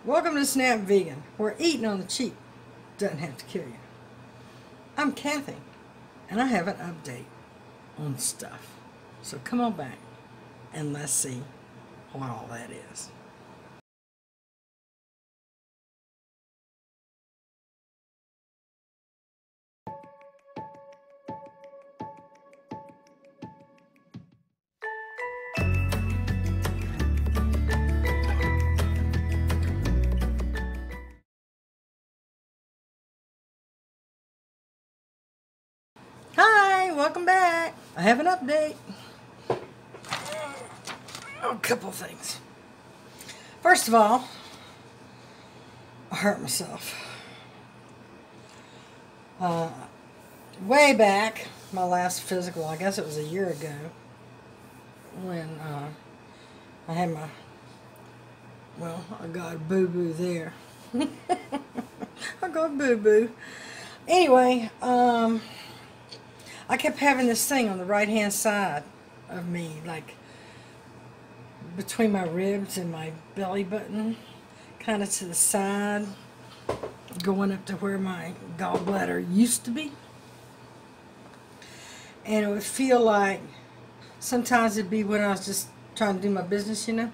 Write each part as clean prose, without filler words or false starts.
Welcome to Snap Vegan, where eating on the cheap doesn't have to kill you. I'm Kathy, and I have an update on stuff. So come on back, and let's see what all that is. Hi, welcome back. I have an update. A couple things. First of all, I hurt myself. Way back, my last physical, I guess it was a year ago, when I had my, well, I got a boo-boo there. I got boo-boo. Anyway, I kept having this thing on the right-hand side of me, like between my ribs and my belly button, kind of to the side, going up to where my gallbladder used to be. And it would feel like, sometimes it'd be when I was just trying to do my business, you know,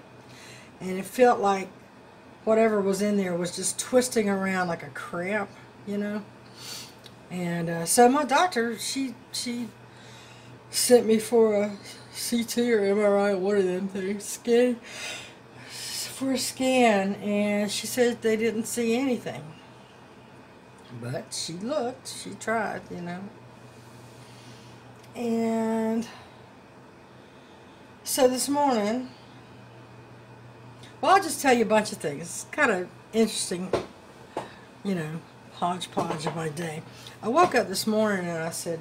and it felt like whatever was in there was just twisting around like a cramp, you know. And so my doctor, she sent me for a CT or MRI, one of them things, for a scan, and she said they didn't see anything. But she looked, she tried, you know. And so this morning, well, I'll just tell you a bunch of things. It's kind of interesting, you know, hodgepodge of my day. I woke up this morning and I said,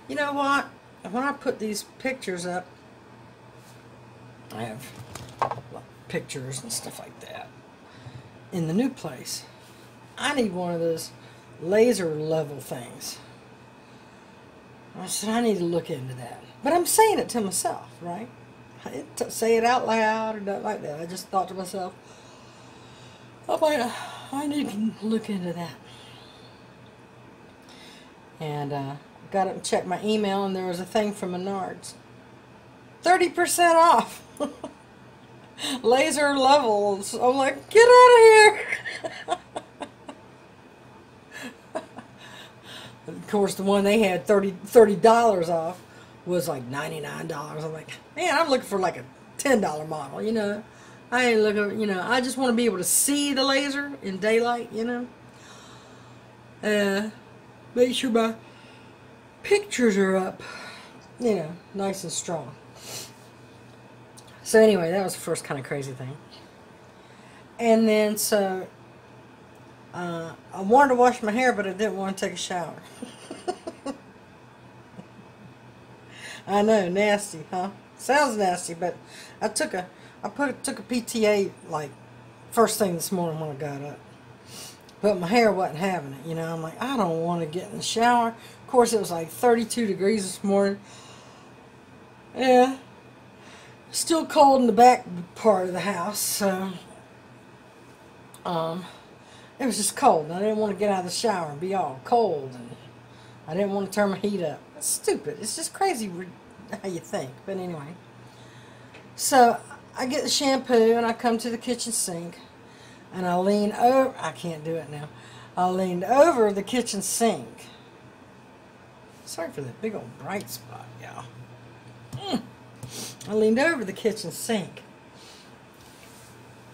you know what, when I put these pictures up, I have pictures and stuff like that in the new place. I need one of those laser level things. I said, I need to look into that. But I'm saying it to myself, right? I didn't say it out loud or nothing like that. I just thought to myself, I need to look into that. And got up and checked my email, and there was a thing from Menards. 30% off. Laser levels. I'm like, get out of here. Of course, the one they had $30 off was like $99. I'm like, man, I'm looking for like a $10 model, you know. I ain't looking, you know, I just want to be able to see the laser in daylight, you know. Make sure my pictures are up, you know, nice and strong. So anyway, that was the first kind of crazy thing. And then so I wanted to wash my hair, but I didn't want to take a shower. I know, nasty, huh? Sounds nasty, but I took a PTA like first thing this morning when I got up. But my hair wasn't having it, you know. I'm like, I don't want to get in the shower. Of course, it was like 32 degrees this morning. Yeah. Still cold in the back part of the house, so it was just cold, and I didn't want to get out of the shower and be all cold, and I didn't want to turn my heat up. It's stupid. It's just crazy how you think. But anyway, so I get the shampoo, and I come to the kitchen sink, and I lean over. I can't do it now. I leaned over the kitchen sink. Sorry for that big old bright spot, y'all. I leaned over the kitchen sink,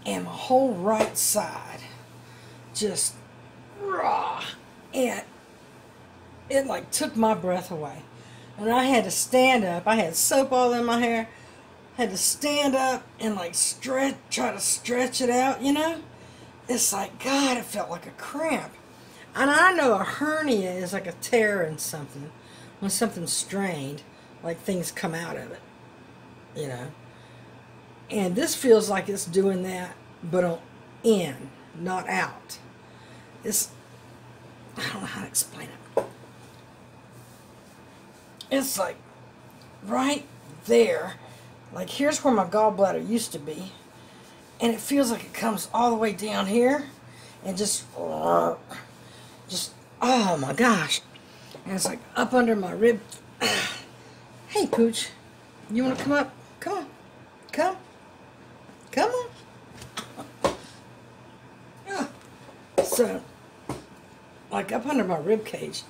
and my whole right side just raw, and it like took my breath away. And I had to stand up. I had soap all in my hair. Had to stand up and like try to stretch it out, you know. It's like, God, it felt like a cramp. And I know a hernia is like a tear in something. When something's strained, like things come out of it, you know. And this feels like it's doing that, but on in, not out. It's, I don't know how to explain it. It's like right there. Like here's where my gallbladder used to be. and it feels like it comes all the way down here, and just, oh my gosh, and it's like up under my rib. Hey, Pooch, you want to come up? Come on, come on. So, like up under my rib cage.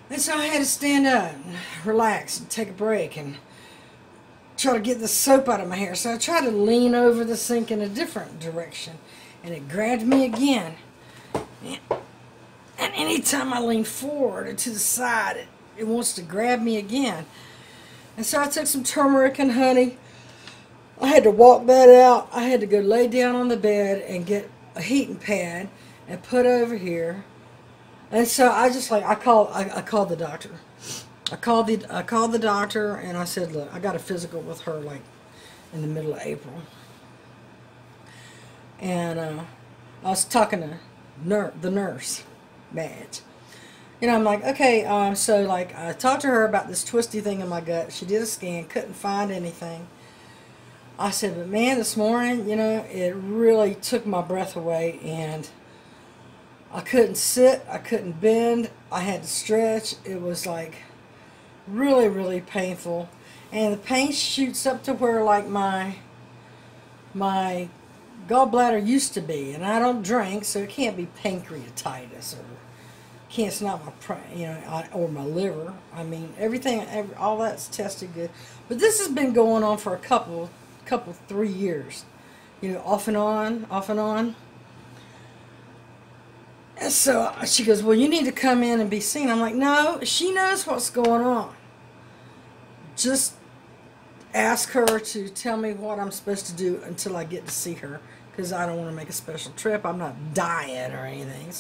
And so I had to stand up and relax and take a break and try to get the soap out of my hair. So I tried to lean over the sink in a different direction, and it grabbed me again. And anytime I lean forward or to the side, it wants to grab me again. And so I took some turmeric and honey. I had to walk that out. I had to go lay down on the bed and get a heating pad and put over here. And so I just I called the doctor. I called the doctor, and I said, look, I got a physical with her like in the middle of April. And I was talking to the nurse, Madge. You know, I'm like, okay, so like I talked to her about this twisty thing in my gut. She did a scan, couldn't find anything. I said, but man, this morning, you know, it really took my breath away, and I couldn't sit, I couldn't bend, I had to stretch. It was like really, really painful. And the pain shoots up to where like my gallbladder used to be. And I don't drink, so it can't be pancreatitis, or it's not my, or my liver. I mean, all that's tested good. But this has been going on for a couple 3 years. You know, off and on. And so she goes, well, you need to come in and be seen. I'm like, no, she knows what's going on. Just ask her to tell me what I'm supposed to do until I get to see her, because I don't want to make a special trip. I'm not dying or anything.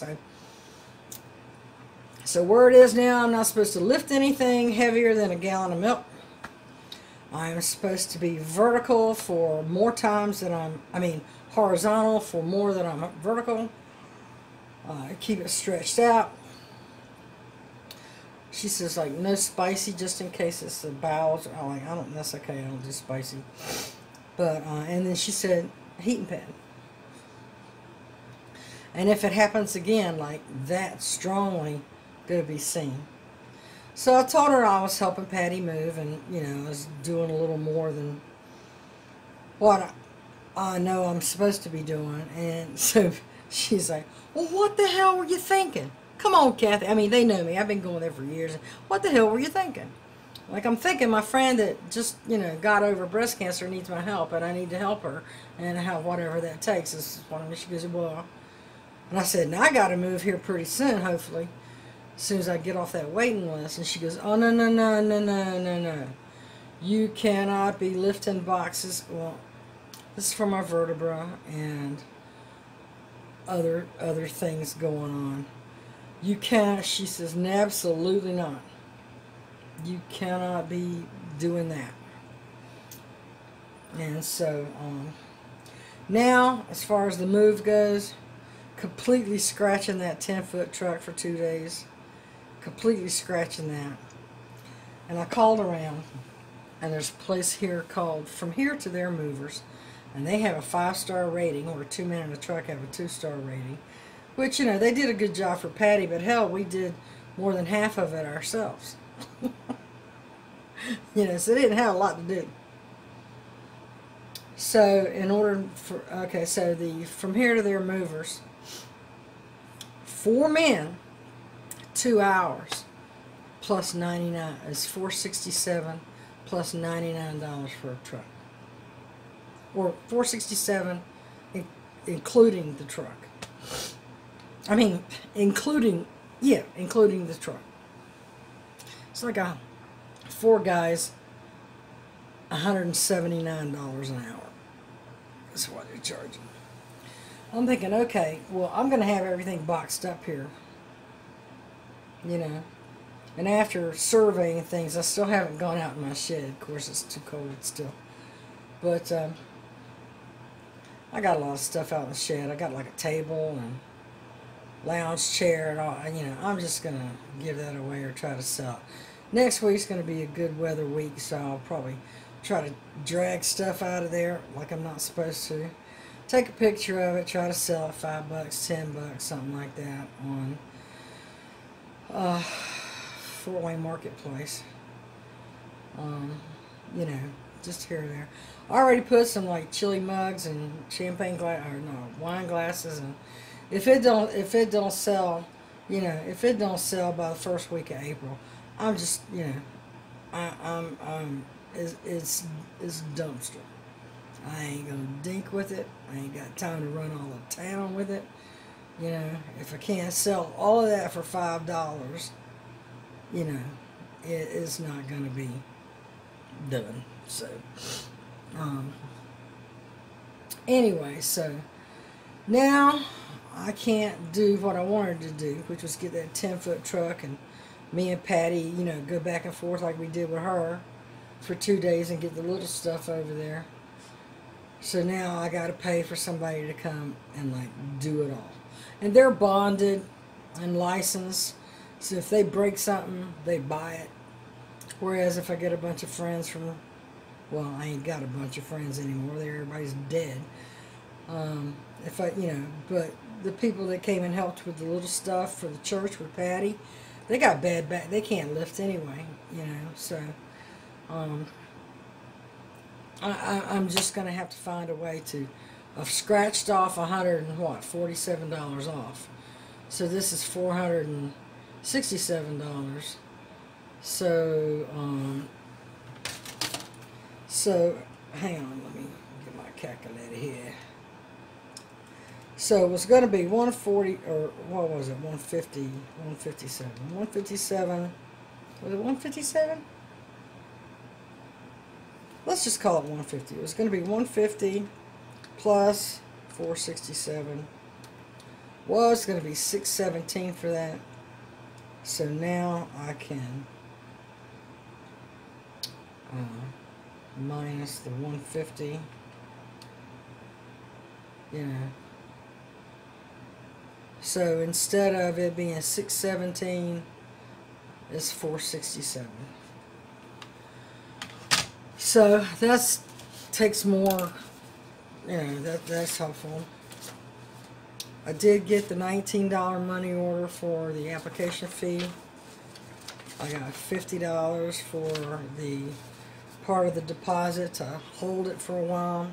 So where it is now, I'm not supposed to lift anything heavier than a gallon of milk. I'm supposed to be vertical for more times than horizontal for more than I'm vertical. Keep it stretched out. She says, like, no spicy, just in case it's the bowels. I'm like, that's okay, I don't do spicy. But, and then she said, heating pad. And if it happens again, like that strongly, go be seen. So I told her I was helping Patty move, and, you know, I was doing a little more than what I know I'm supposed to be doing. And so she's like, well, what the hell were you thinking? Come on, Kathy. I mean, they know me. I've been going there for years. What the hell were you thinking? Like, I'm thinking my friend that just, you know, got over breast cancer needs my help, and I need to help her, and how whatever that takes is one of me. She goes, well, and I said, now I got to move here pretty soon, hopefully, as soon as I get off that waiting list. And she goes, oh, no. You cannot be lifting boxes. Well, this is for my vertebra and other things going on. You can't, she says, absolutely not. You cannot be doing that. And so, now, as far as the move goes, completely scratching that 10-foot truck for 2 days. Completely scratching that. And I called around, and there's a place here called From Here to There Movers. And they have a 5-star rating, or 2 men in a truck have a 2-star rating. Which, you know, they did a good job for Patty, but hell, we did more than half of it ourselves. You know, so they didn't have a lot to do. So, so the From Here to There Movers, 4 men, 2 hours, plus $99, is $467 plus $99 for a truck. Or $467 including the truck. I mean, including the truck. It's like 4 guys, $179 an hour. That's what they're charging. I'm thinking, okay, well, I'm going to have everything boxed up here. You know. And after surveying things, I still haven't gone out in my shed. Of course, it's too cold still. But I got a lot of stuff out in the shed. I got like a table and lounge chair and all. You know, I'm just going to give that away or try to sell it. Next week's going to be a good weather week, so I'll probably try to drag stuff out of there like I'm not supposed to. take a picture of it, try to sell it $5, $10, something like that on Fort Wayne Marketplace. You know, just here and there. I already put some like chili mugs and champagne glass, or no, wine glasses, and if it don't sell, you know, if it don't sell by the first week of April, I'm just, you know, it's dumpster. I ain't gonna dink with it. I ain't got time to run all the town with it. You know, if I can't sell all of that for $5, you know, it's not gonna be done. So, anyway, so now I can't do what I wanted to do, which was get that 10-foot truck and me and Patty, you know, go back and forth like we did with her for 2 days and get the little stuff over there. So now I got to pay for somebody to come and like do it all. And they're bonded and licensed. So if they break something, they buy it. Whereas if I get a bunch of friends from, well, I ain't got a bunch of friends anymore. Everybody's dead. If I, you know, but the people that came and helped with the little stuff for the church with Patty, they got bad back. They can't lift anyway, you know. So, I'm just gonna have to find a way to. I've scratched off $147 off. So this is $467. So, so hang on, let me get my calculator here. So it was going to be 140, or what was it, 150, 157. 157, was it 157? Let's just call it 150. It was going to be 150 plus 467. Was going to be 617 for that. So now I can minus the 150, you know. So instead of it being 617, it's 467. So that's takes more, you know, that's helpful. I did get the $19 money order for the application fee. I got $50 for the part of the deposit to hold it for a while.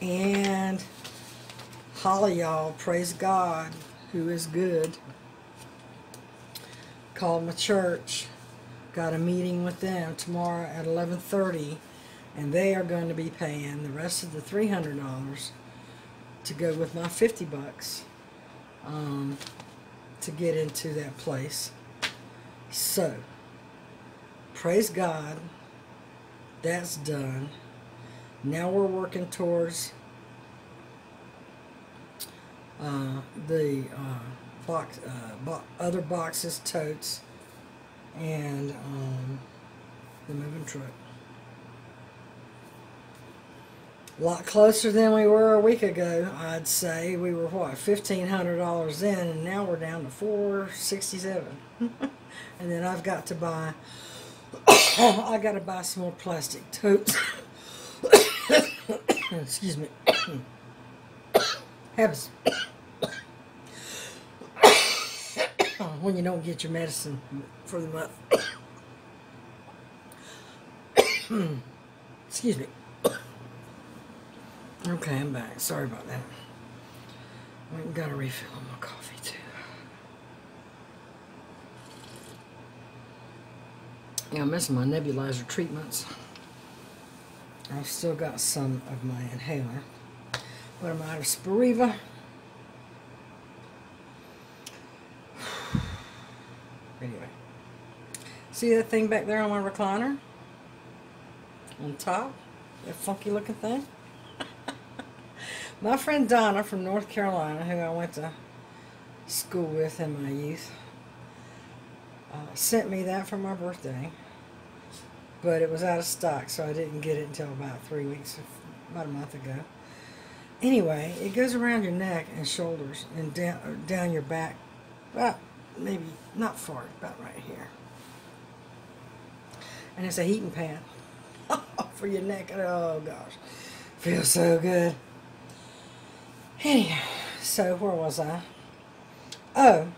And Holly, y'all, praise God, who is good, called my church. Got a meeting with them tomorrow at 11:30, and they are going to be paying the rest of the $300 to go with my $50 to get into that place. So, praise God, that's done. Now we're working towards the other boxes, totes, and the moving truck. A lot closer than we were a week ago, I'd say. We were, what, $1,500 in, and now we're down to $467. And then I've got to buy, I got to buy some more plastic totes. Excuse me. Happens when you don't get your medicine for the month. Excuse me. Okay, I'm back. Sorry about that. I got a refill on my coffee too. Yeah, I'm missing my nebulizer treatments. I've still got some of my inhaler, but I'm out of Spiriva. Anyway, see that thing back there on my recliner? On top? That funky looking thing? My friend Donna from North Carolina, who I went to school with in my youth, sent me that for my birthday. But it was out of stock, so I didn't get it until about 3 weeks, about a month ago. Anyway, it goes around your neck and shoulders and down your back, about maybe not far, about right here. And it's a heating pad for your neck. Oh gosh, feels so good. Anyhow, so where was I? Oh,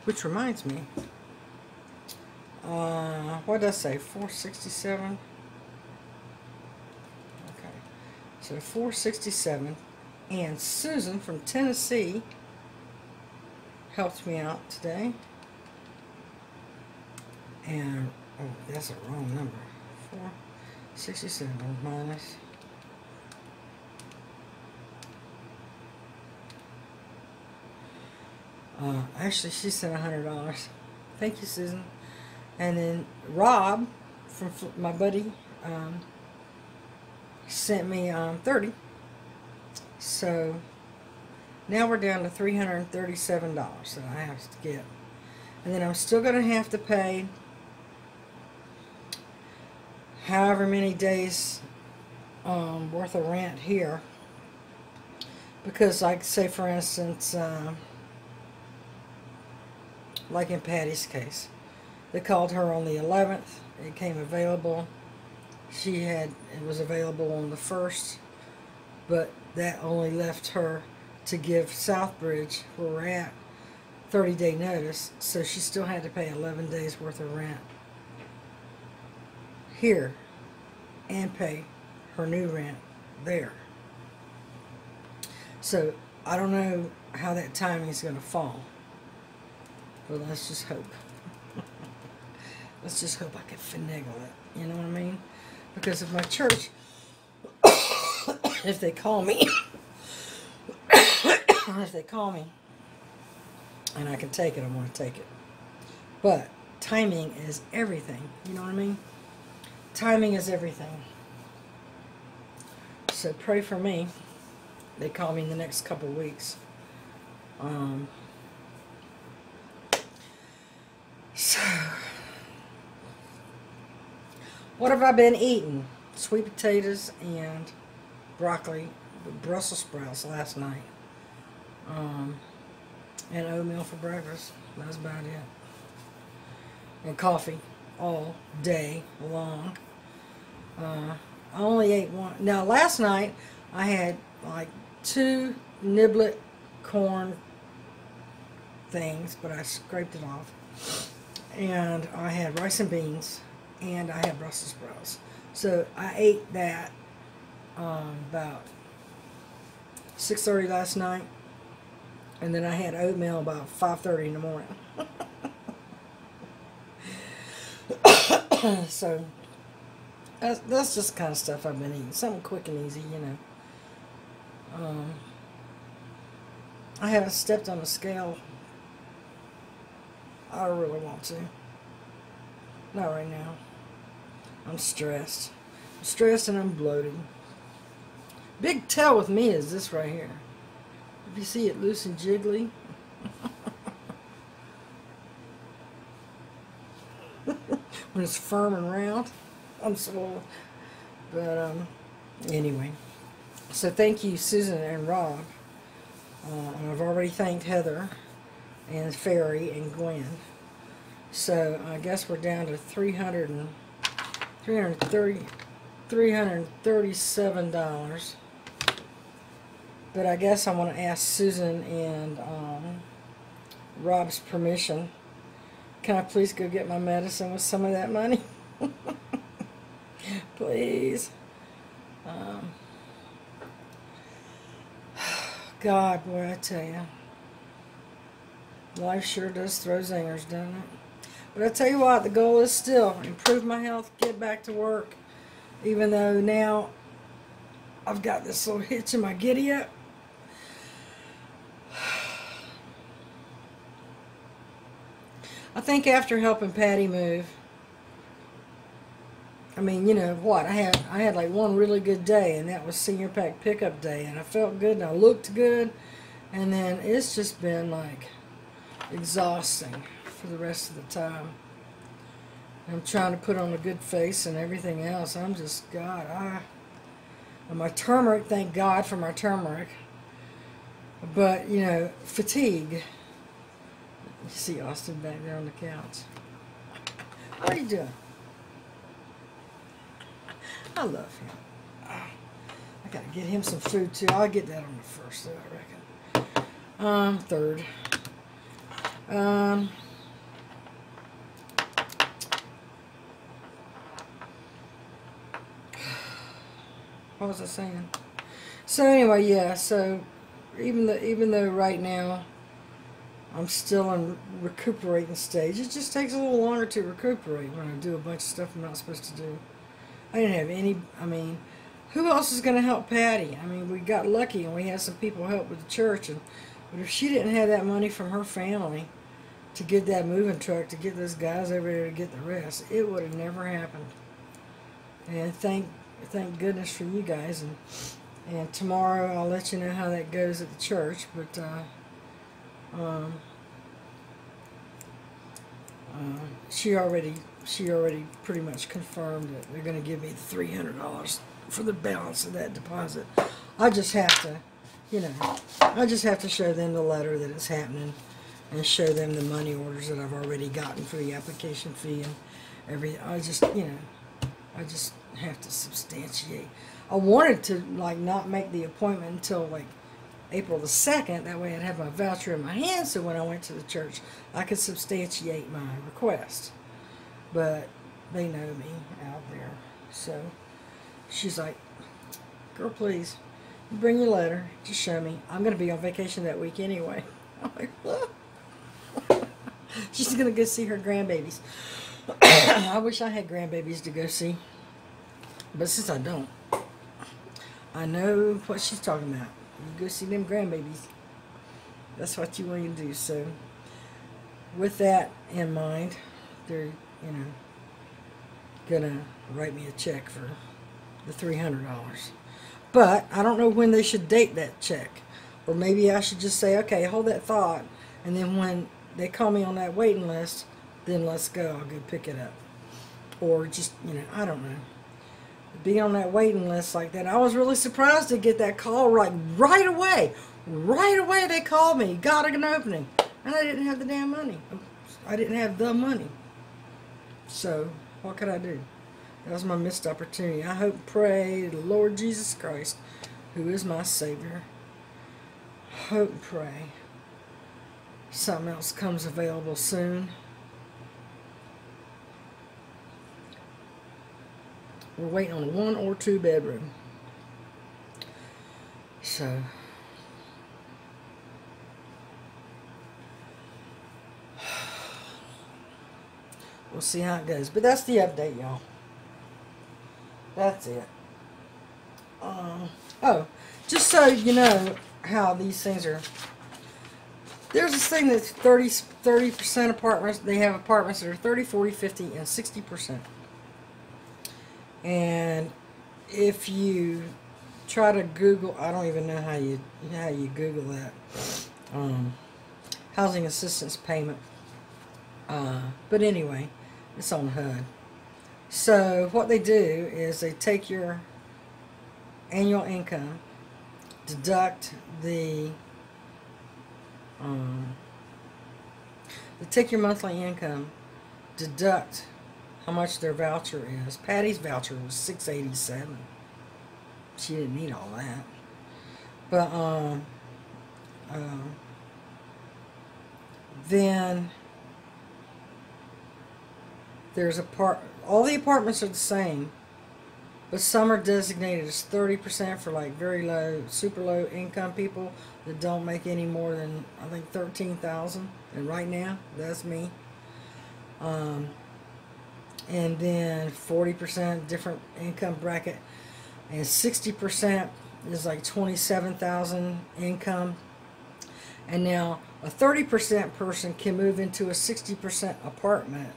which reminds me. What did I say? 467. Okay, so 467, and Susan from Tennessee helped me out today. And oh, that's a wrong number. 467 minus. Actually, she sent $100. Thank you, Susan. And then Rob, from my buddy, sent me 30. So now we're down to $337 that I have to get. And then I'm still going to have to pay however many days worth of rent here. Because, like, say, for instance, like in Patty's case, they called her on the 11th. It came available. It was available on the 1st, but that only left her to give Southbridge, where we're at, 30-day notice, so she still had to pay 11 days worth of rent here and pay her new rent there. So I don't know how that timing is going to fall, but let's just hope. Let's just hope I can finagle it, you know what I mean? Because if my church, if they call me, and I can take it, I want to take it. But timing is everything, you know what I mean? Timing is everything. So pray for me. They call me in the next couple of weeks. So, what have I been eating? Sweet potatoes and broccoli with Brussels sprouts last night. And oatmeal for breakfast. That's about it. And coffee all day long. I only ate one. Now, last night I had like 2 niblet corn things, but I scraped it off. And I had rice and beans, and I had Brussels sprouts. So I ate that about 6:30 last night, and then I had oatmeal about 5:30 in the morning. So that's just the kind of stuff I've been eating. Something quick and easy, you know. I haven't stepped on a scale. I don't really want to. Not right now. I'm stressed. I'm stressed and I'm bloated. Big tell with me is this right here. If you see it loose and jiggly. When it's firm and round, I'm swollen. But anyway. So thank you, Susan and Rob. And I've already thanked Heather and Ferry and Gwen. So I guess we're down to $337. But I guess I want to ask Susan and Rob's permission. Can I please go get my medicine with some of that money? Please. God, boy, I tell you. Life sure does throw zingers, doesn't it? But I tell you what, the goal is still improve my health, get back to work. Even though now I've got this little hitch in my giddy up. I think after helping Patty move, I mean, you know what, I had like one really good day, and that was senior pack pickup day, and I felt good and I looked good, and then it's just been like exhausting for the rest of the time. I'm trying to put on a good face and everything else. I'm just, God, and my turmeric, thank God for my turmeric. But, you know, fatigue. You see Austin back there on the couch. What are you doing? I love him. I Gotta get him some food too. I'll get that on the first, though, I reckon. Third. What was I saying? So anyway, yeah. So even though right now I'm still in recuperating stage, it just takes a little longer to recuperate when I do a bunch of stuff I'm not supposed to do. I didn't have any. I mean, who else is going to help Patty? I mean, we got lucky and we had some people help with the church, but if she didn't have that money from her family to get that moving truck to get those guys over there to get the rest, it would have never happened. And thank goodness for you guys. And tomorrow I'll let you know how that goes at the church. But she already pretty much confirmed that they're going to give me the $300 for the balance of that deposit. I just have to, I just have to show them the letter that it's happening, and show them the money orders that I've already gotten for the application fee and everything. I just have to substantiate. I wanted to not make the appointment until April the 2nd. That way I'd have my voucher in my hand, so when I went to the church, I could substantiate my request. But they know me out there, so she's like, "Girl, please, bring your letter. Just show me. I'm going to be on vacation that week anyway." I'm like, "What?" She's going to go see her grandbabies. I wish I had grandbabies to go see. But since I don't, I know what she's talking about. You go see them grandbabies. That's what you want to do. So, with that in mind, they're, going to write me a check for the $300. But I don't know when they should date that check. Or maybe I should just say, okay, hold that thought. And then when they call me on that waiting list, then let's go. I'll go pick it up. Or just, I don't know. Be on that waiting list like that. I was really surprised to get that call right away. Right away they called me. Got an opening. And I didn't have the damn money. I didn't have the money. So, what could I do? That was my missed opportunity. I hope and pray the Lord Jesus Christ, who is my Savior, hope and pray something else comes available soon. We're waiting on a 1 or 2 bedroom. So, we'll see how it goes. But that's the update, y'all. That's it. Oh, just so you know how these things are. There's this thing that's 30% apartments. They have apartments that are 30, 40, 50, and 60%. And if you try to Google, I don't even know how you Google that, housing assistance payment. But anyway, it's on HUD. So what they do is they take your annual income, deduct they take your monthly income, deduct how much their voucher is. Patty's voucher was $687. She didn't need all that. But then there's all the apartments are the same, but some are designated as 30% for very low, super low income people that don't make any more than, I think, $13,000. And right now, that's me. And then 40% different income bracket, and 60% is like 27,000 income. And now a 30% person can move into a 60% apartment,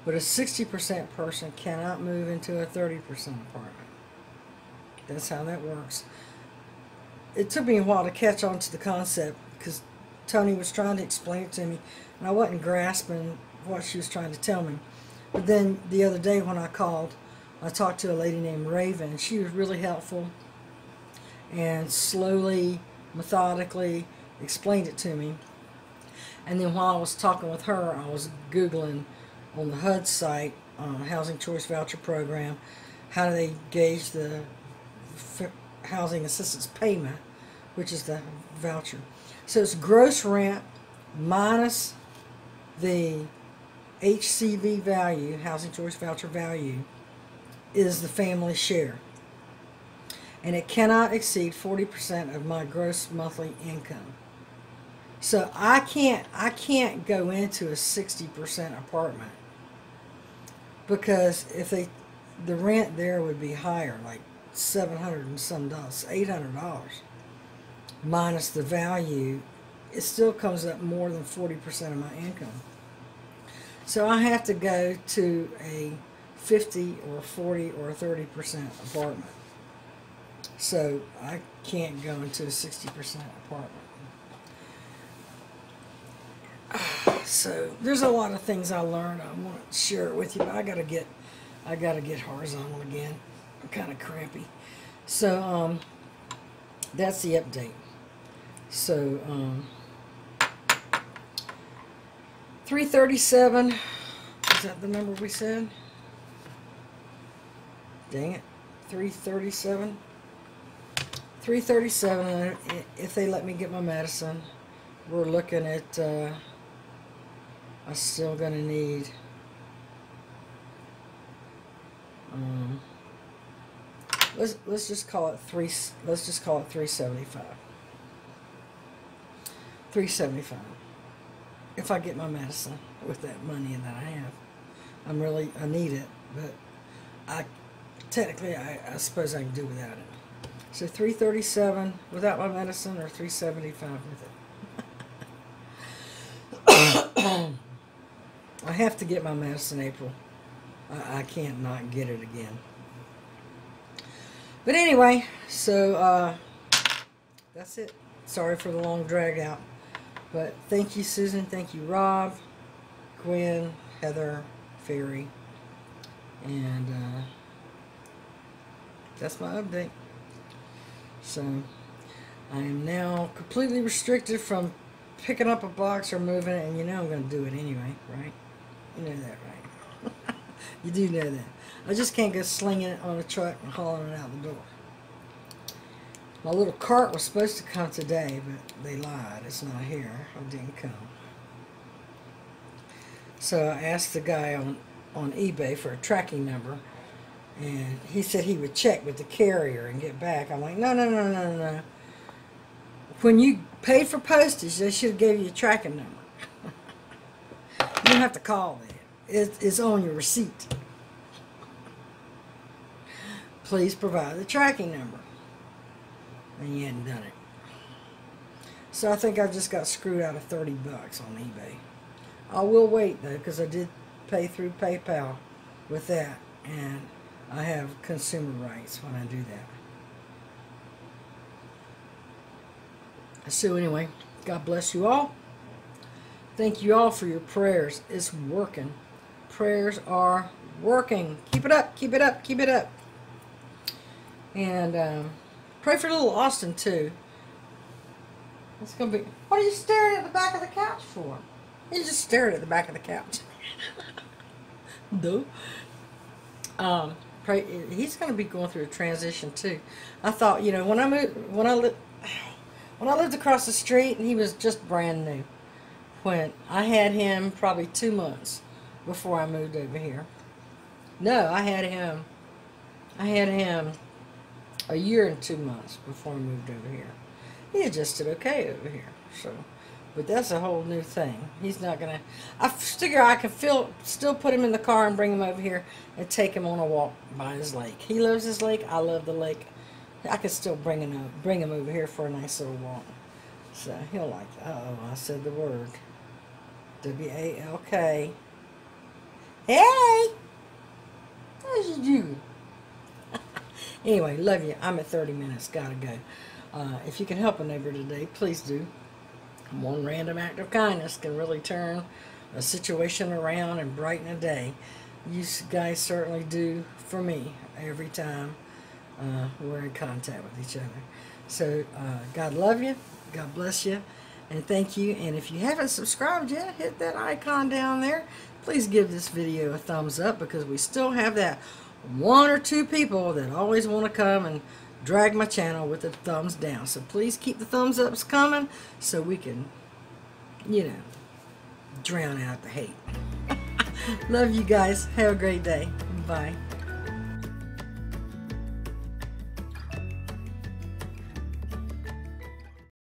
but a 60% person cannot move into a 30% apartment. That's how that works. It took me a while to catch on to the concept because Tony was trying to explain it to me, and I wasn't grasping what she was trying to tell me. But then the other day when I called, I talked to a lady named Raven. She was really helpful and slowly, methodically explained it to me. And then while I was talking with her, I was Googling on the HUD site, Housing Choice Voucher Program, how do they gauge the housing assistance payment, which is the voucher. So it's gross rent minus the HCV value, housing choice voucher value, is the family share. And it cannot exceed 40% of my gross monthly income. So I can't go into a 60% apartment, because if the rent there would be higher, like $700 and some dollars, $800 minus the value. It still comes up more than 40% of my income. So I have to go to a 50 or 40 or 30% apartment. So I can't go into a 60% apartment. So there's a lot of things I learned. I want to share it with you, but I gotta get horizontal again. I'm kind of crampy. So that's the update. So 337, is that the number we said? Dang it. 337. 337, if they let me get my medicine, we're looking at, I'm still going to need, let's just call it 375. 375. If I get my medicine with that money that I have. I need it, but I suppose I can do without it. So 337 without my medicine, or 375 with it. I have to get my medicine April. I can't not get it again. But anyway, so that's it. Sorry for the long drag out. But thank you, Susan. Thank you, Rob, Gwen, Heather, Fairy. And that's my update. So I am now completely restricted from picking up a box or moving it. And you know I'm going to do it anyway, right? You know that, right? You do know that. I just can't go slinging it on a truck and hauling it out the door. My little cart was supposed to come today, but they lied. It's not here. It didn't come. So I asked the guy on eBay for a tracking number, and he said he would check with the carrier and get back. I'm like, no. When you paid for postage, they should have gave you a tracking number. You don't have to call that. It's on your receipt. Please provide the tracking number. And you hadn't done it. So I think I just got screwed out of 30 bucks on eBay. I will wait though, because I did pay through PayPal with that, and I have consumer rights when I do that. So anyway, God bless you all. Thank you all for your prayers. It's working. Prayers are working. Keep it up, keep it up, keep it up. And pray for little Austin too. It's gonna be. What are you staring at the back of the couch for? You just stared at the back of the couch. No. Pray. He's gonna be going through a transition too. I thought, you know, when I lived across the street, and he was just brand new. When I had him probably 2 months before I moved over here. No, I had him a year and 2 months before I moved over here. He adjusted okay over here, so, but that's a whole new thing. He's not gonna. I figure I can still put him in the car and bring him over here and take him on a walk by his lake. He loves his lake. I love the lake. I could still bring him over here for a nice little walk. So he'll like that. Uh-oh, I said the word. W-A-L-K. Hey! How's you doing? Anyway, love you. I'm at 30 minutes. Gotta go. If you can help a neighbor today, please do. One random act of kindness can really turn a situation around and brighten a day. You guys certainly do for me every time we're in contact with each other. So, God love you. God bless you. And thank you. And if you haven't subscribed yet, hit that icon down there. Please give this video a thumbs up, because we still have that one or two people that always want to come and drag my channel with the thumbs down. So please keep the thumbs ups coming so we can, you know, drown out the hate. Love you guys. Have a great day. Bye.